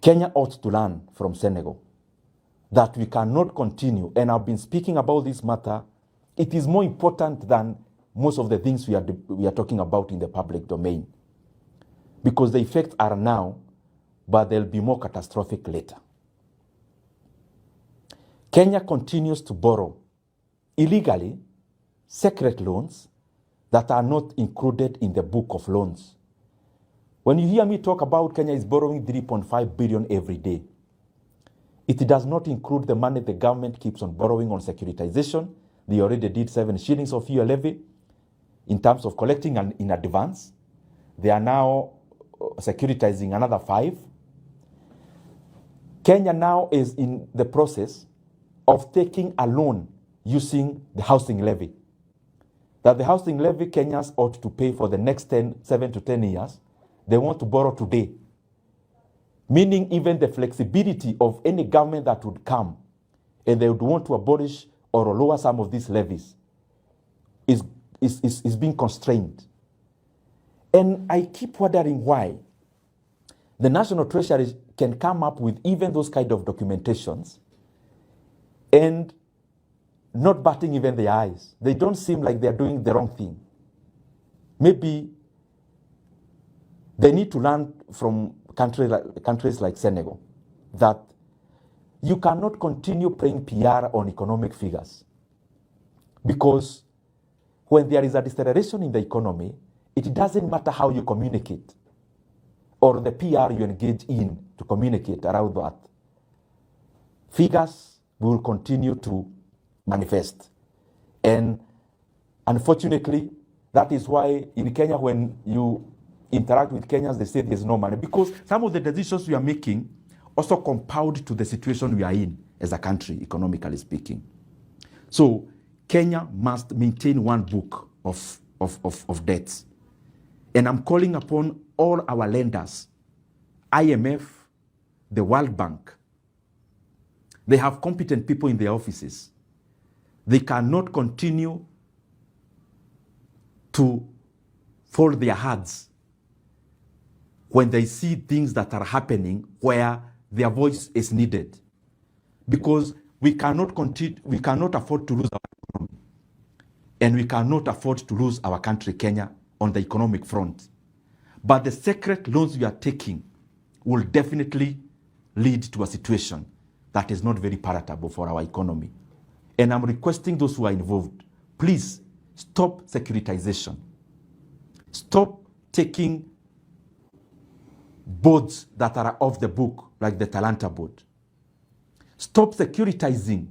Kenya ought to learn from Senegal that we cannot continue, and I've been speaking about this matter. It is more important than most of the things we are talking about in the public domain, because the effects are now, but they'll be more catastrophic later. Kenya continues to borrow illegally secret loans that are not included in the book of loans. When you hear me talk about Kenya is borrowing 3.5 billion every day, it does not include the money the government keeps on borrowing on securitization. They already did 7 shillings of fuel levy in terms of collecting in advance. They are now securitizing another 5. Kenya now is in the process of taking a loan using the housing levy. That the housing levy Kenyans ought to pay for the next 7 to 10 years, they want to borrow today. Meaning even the flexibility of any government that would come and they would want to abolish or lower some of these levies is being constrained. And I keep wondering why the National Treasury can come up with even those kind of documentations and not batting even their eyes. They don't seem like they're doing the wrong thing. Maybe they need to learn from countries like Senegal that you cannot continue playing PR on economic figures, because when there is a deceleration in the economy, it doesn't matter how you communicate or the PR you engage in to communicate around that. Figures will continue to manifest. And unfortunately, that is why in Kenya, when you interact with Kenyans, they say there's no money, because some of the decisions we are making also compound to the situation we are in as a country, economically speaking. So Kenya must maintain one book of debts. And I'm calling upon all our lenders, IMF, the World Bank. They have competent people in their offices. They cannot continue to fold their hands when they see things that are happening where their voice is needed. Because we cannot afford to lose our economy. And we cannot afford to lose our country, Kenya, on the economic front. But the secret loans we are taking will definitely lead to a situation that is not very palatable for our economy. And I'm requesting those who are involved, please stop securitization. Stop taking boards that are off the book, like the Talanta board. Stop securitizing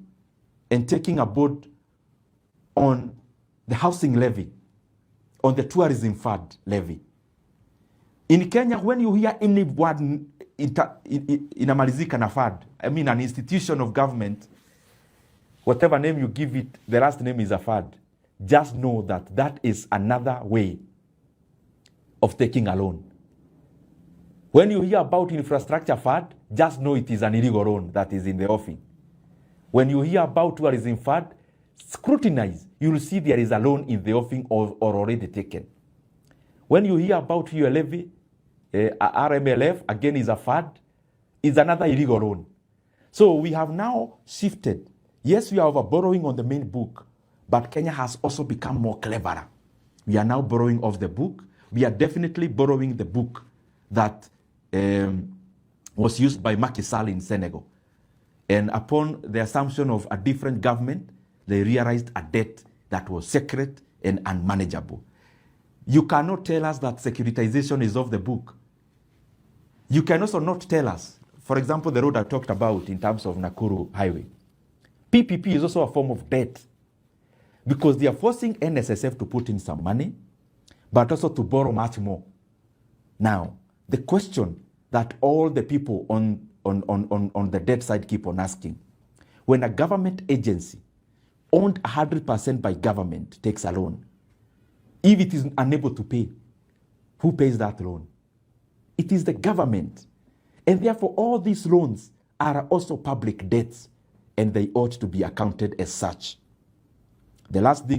and taking a board on the housing levy, on the tourism fund levy. In Kenya, when you hear any word inamalizika na fund, I mean an institution of government, whatever name you give it, the last name is a fund. Just know that that is another way of taking a loan. When you hear about infrastructure fund, just know it is an illegal loan that is in the offing. When you hear about tourism fund, scrutinize. You will see there is a loan in the offing or already taken. When you hear about fuel levy, RMLF, again is a fund, is another illegal loan. So we have now shifted. Yes, we are over borrowing on the main book, but Kenya has also become more cleverer. We are now borrowing off the book. We are definitely borrowing the book that was used by Macky Sall in Senegal. And upon the assumption of a different government, they realized a debt that was secret and unmanageable. You cannot tell us that securitization is off the book. You can also not tell us, for example, the road I talked about in terms of Nakuru Highway. PPP is also a form of debt because they are forcing NSSF to put in some money, but also to borrow much more. Now, the question that all the people on the debt side keep on asking, when a government agency owned 100% by government takes a loan, if it is unable to pay, who pays that loan? It is the government. And therefore, all these loans are also public debts, and they ought to be accounted as such. The last thing